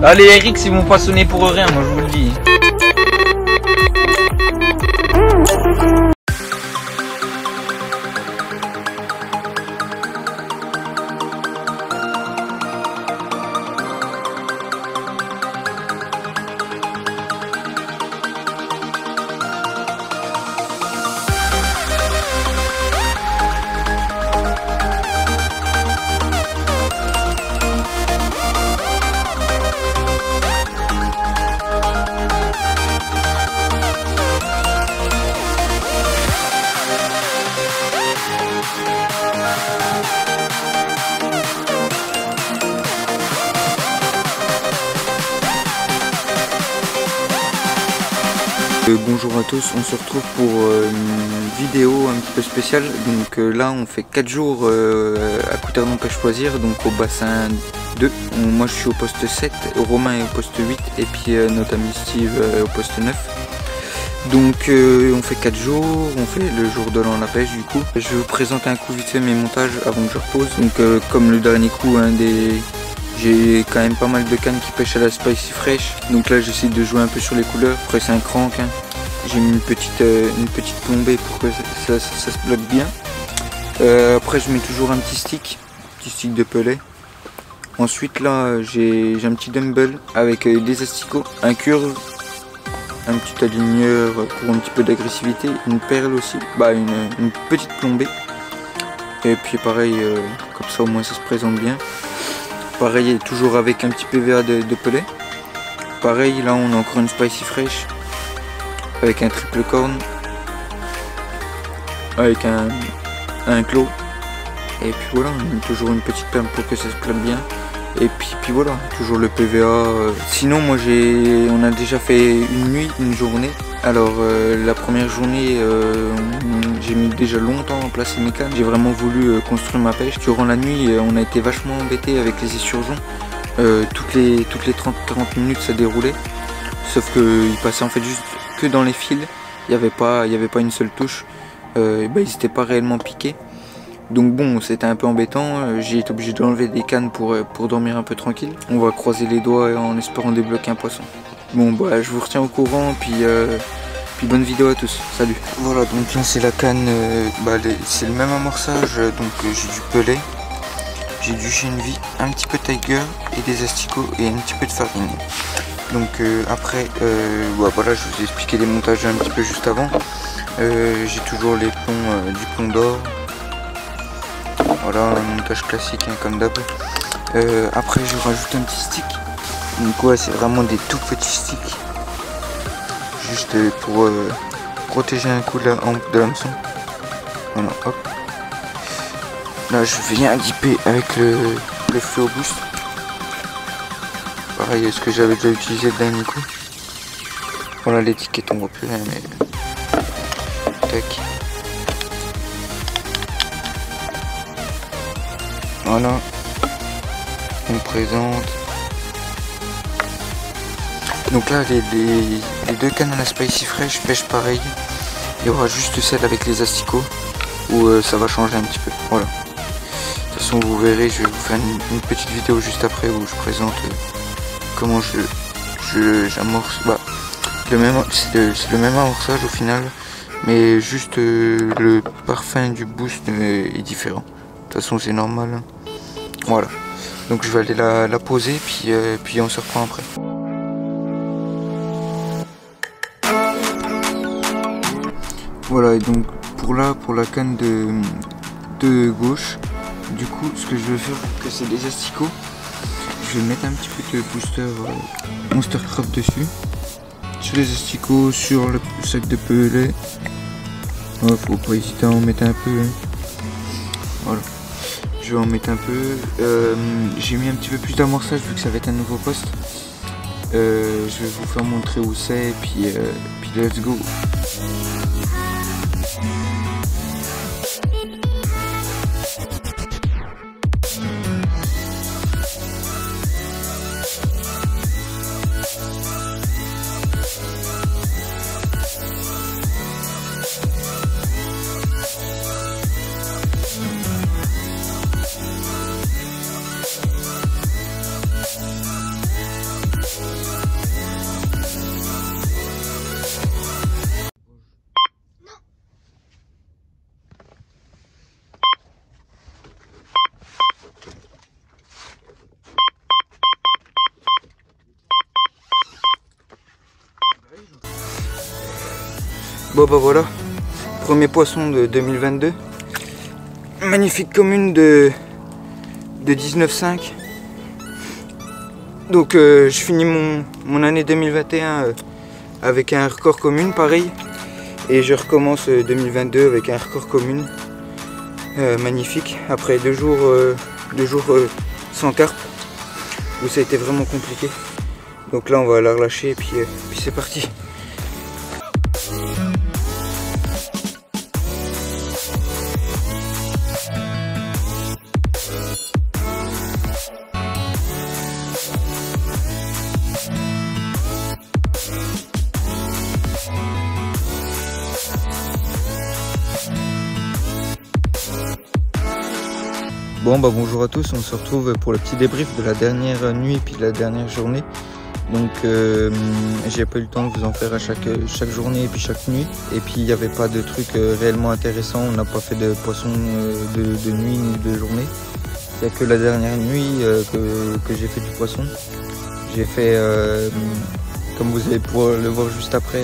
Allez Eric, ils vont pas sonner pour rien, moi je vous le dis. Bonjour à tous, on se retrouve pour une vidéo un petit peu spéciale. Donc là on fait 4 jours à Couternon Pêche Loisir, donc au bassin 2. Moi je suis au poste 7, Romain est au poste 8 et puis notre ami Steve au poste 9. Donc on fait 4 jours, on fait le jour de l'an à la pêche du coup. Je vais vous présenter un coup vite fait mes montages avant que je repose. Donc comme le dernier coup, j'ai quand même pas mal de cannes qui pêchent à la Spicy Fresh. Donc là j'essaie de jouer un peu sur les couleurs. Après c'est un crank. J'ai mis une petite plombée pour que ça se bloque bien. Après je mets toujours un petit stick de pelet. Ensuite là j'ai un petit dumbbell avec des asticots, un curve, un petit aligneur pour un petit peu d'agressivité, une perle aussi, une petite plombée. Et puis pareil, comme ça au moins ça se présente bien. Pareil toujours avec un petit PVA de pelet. Pareil là on a encore une Spicy Fresh avec un triple corn, avec un clos. Et puis voilà, on a toujours une petite perle pour que ça se clappe bien. Et puis voilà, toujours le PVA. Sinon moi on a déjà fait une nuit, une journée. Alors la première journée j'ai mis déjà longtemps à placer mes cannes. J'ai vraiment voulu construire ma pêche. Durant la nuit on a été vachement embêtés avec les essurgeons. Toutes les 30-40 minutes ça déroulait. Sauf qu'il passait en fait juste que dans les fils. Il n'y avait pas une seule touche. Ils n'étaient pas réellement piqués. Donc bon, c'était un peu embêtant, j'ai été obligé d'enlever des cannes pour dormir un peu tranquille. On va croiser les doigts en espérant débloquer un poisson. Bon je vous retiens au courant, puis bonne vidéo à tous, salut. Voilà, donc là c'est la canne, c'est le même amorçage, donc j'ai du pelet, j'ai du Genvi, un petit peu Tiger et des asticots et un petit peu de farine. Donc après, voilà, je vous ai expliqué les montages un petit peu juste avant. J'ai toujours les plombs du plomb d'or. Voilà, un montage classique comme d'hab. Après je rajoute un petit stick. Donc ouais, c'est vraiment des tout petits sticks. Juste pour protéger un coup de l'hameçon. Voilà, hop. Là je viens dipper avec le Flow Boost. Pareil, ce que j'avais déjà utilisé le dernier coup. Voilà, l'étiquette on voit plus rien mais... Tac. Voilà, on présente. Donc là les deux cannes à la Spicy Fresh pêchent pareil. Il y aura juste celle avec les asticots où ça va changer un petit peu. Voilà. De toute façon vous verrez, je vais vous faire une petite vidéo juste après où je présente comment j'amorce. C'est le même amorçage au final, mais juste le parfum du boost est différent. De toute façon c'est normal. Voilà, donc je vais aller la poser puis on se reprend après. Voilà, et donc pour la canne de gauche, du coup ce que je vais faire, que c'est des asticots, je vais mettre un petit peu de booster Monster Crab dessus, sur les asticots, sur le sac de pelet. Oh, faut pas hésiter à en mettre un peu. Voilà. Je vais en mettre un peu. J'ai mis un petit peu plus d'amorçage vu que ça va être un nouveau poste. Je vais vous faire montrer où c'est et puis let's go. Bon bah voilà, premier poisson de 2022. Magnifique commune de 19,5. Donc je finis mon année 2021 avec un record commune pareil. Et je recommence 2022 avec un record commune. Magnifique. Après 2 jours, sans carpe, où ça a été vraiment compliqué. Donc là on va la relâcher et puis c'est parti. Bon bah bonjour à tous, on se retrouve pour le petit débrief de la dernière nuit et puis de la dernière journée. Donc j'ai pas eu le temps de vous en faire à chaque journée et puis chaque nuit. Et puis il n'y avait pas de trucs réellement intéressants, on n'a pas fait de poisson de nuit ni de journée. Il n'y a que la dernière nuit que j'ai fait du poisson. J'ai fait, comme vous allez pouvoir le voir juste après,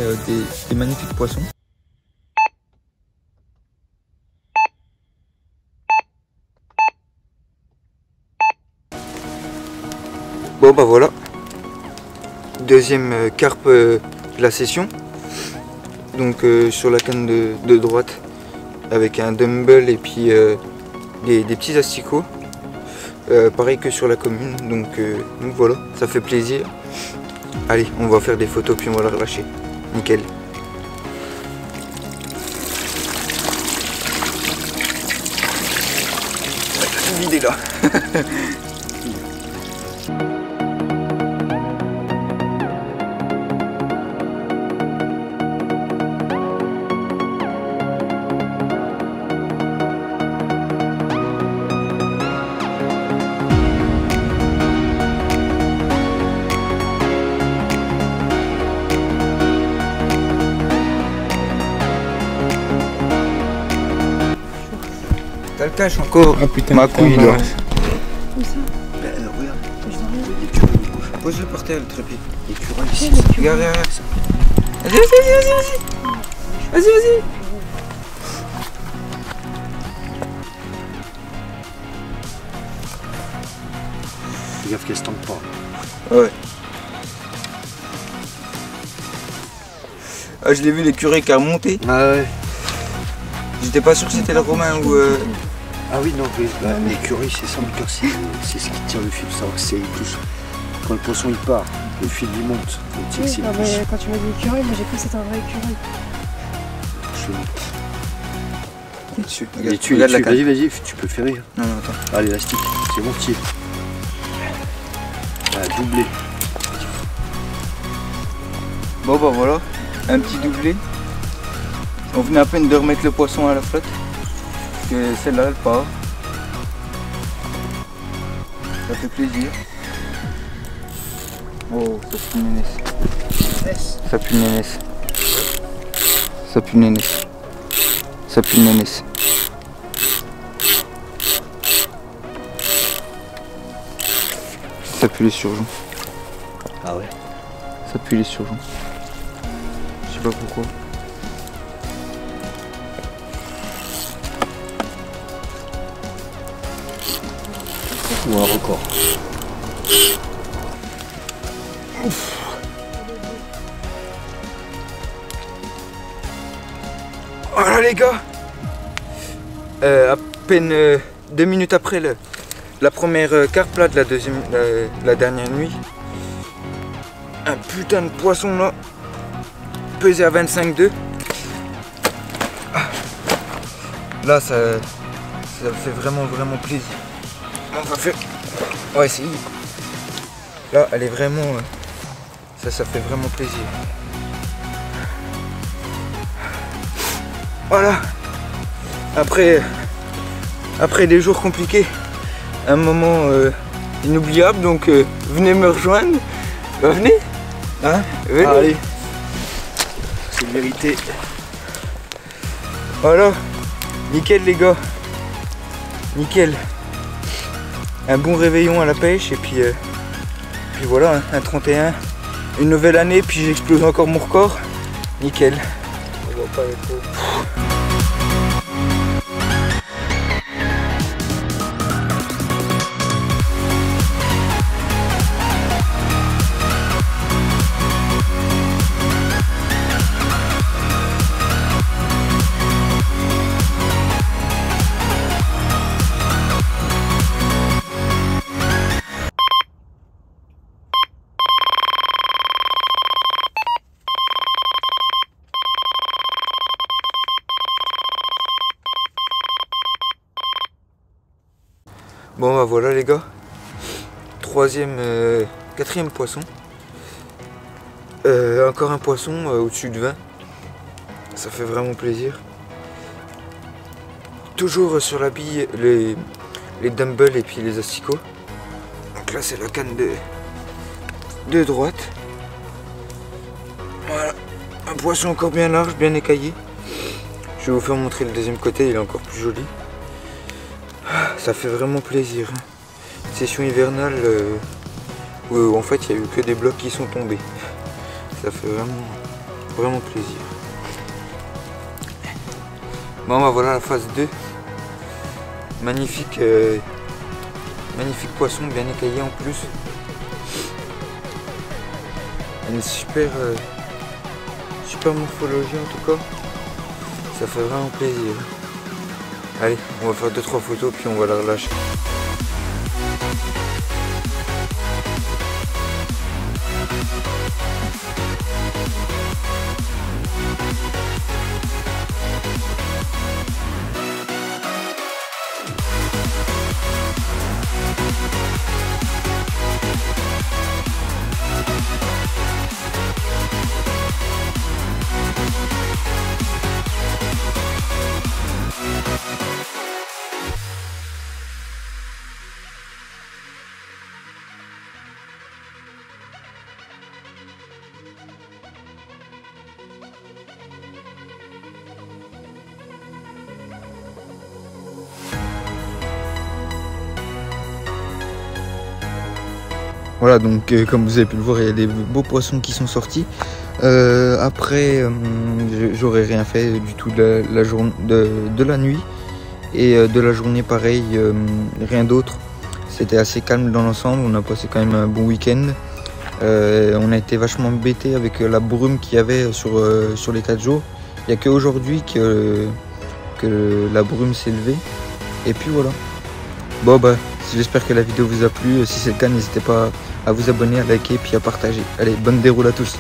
des magnifiques poissons. Bon bah voilà, deuxième carpe de la session, donc sur la canne de droite avec un dumbbell et puis des petits asticots, pareil que sur la commune, donc voilà, ça fait plaisir. Allez, on va faire des photos puis on va la relâcher, nickel. Videz là. T'as le cache encore. Ah putain, ma couille là. Comme ça. Ben, regarde. Je vois rien. Pose-le par terre le trépied. L'écureuil. Regarde, regarde ça. Vas-y. Vas-y. Fais gaffe qu'elle se tente pas. Ouais. Ah, je l'ai vu l'écureuil qui a remonté. Ah ouais. J'étais pas sûr que c'était le Romain ou. Ah oui, non, l'écureuil c'est ça, c'est ce qui tire le fil, savoir que c'est il pousse. Quand le poisson il part, le fil il monte. Donc, Oui, c'est non, mais quand tu m'as dit écureuil, moi j'ai cru que c'était un vrai écureuil. Il est dessus. Il est dessus, Regarde la canne. vas-y, tu peux faire rire. Non, attends. Ah, l'élastique, c'est bon, tire. Ah, doublé. Bon bah voilà, un petit doublé. On venait à peine de remettre le poisson à la flotte. Que celle-là elle part. Ça fait plaisir. Oh, ça pue le nénès. Ça pue le nénès. Ça pue le nénès. Ça pue le nénès. Ça pue les surgeons. Ah ouais. Ça pue les surgeons. Je sais pas pourquoi. Ou un record. Voilà les gars, à peine 2 minutes après la première carpe là, de la dernière nuit, un putain de poisson là, pesé à 25,2. Là ça fait vraiment plaisir. On va faire, on va essayer. Là elle est vraiment, ça fait vraiment plaisir. Voilà, après des jours compliqués, un moment inoubliable, donc venez me rejoindre, venez, hein, venez. Allez, c'est une vérité. Voilà, nickel les gars, nickel, un bon réveillon à la pêche et puis voilà, hein, un 31, une nouvelle année, puis j'explose encore mon record, nickel. vois pas les peaux. Bon bah voilà les gars, quatrième poisson, encore un poisson au-dessus de 20, ça fait vraiment plaisir. Toujours sur la bille les dumbbells et puis les asticots. Donc là c'est la canne de droite. Voilà, un poisson encore bien large, bien écaillé. Je vais vous faire montrer le deuxième côté, il est encore plus joli. Ça fait vraiment plaisir. Session hivernale où en fait il n'y a eu que des blocs qui sont tombés. Ça fait vraiment plaisir. Bon bah voilà la phase 2. Magnifique, magnifique poisson bien écaillé en plus. Une super morphologie en tout cas. Ça fait vraiment plaisir. Allez, on va faire 2-3 photos puis on va la relâcher. Voilà, donc comme vous avez pu le voir, il y a des beaux poissons qui sont sortis. Après, j'aurais rien fait du tout de la nuit. Et de la journée, pareil, rien d'autre. C'était assez calme dans l'ensemble, on a passé quand même un bon week-end. On a été vachement embêtés avec la brume qu'il y avait sur les 4 jours. Il n'y a qu'aujourd'hui que la brume s'est levée. Et puis voilà. Bon bah, j'espère que la vidéo vous a plu. Si c'est le cas, n'hésitez pas à vous abonner, à liker et puis à partager. Allez, bonne déroule à tous.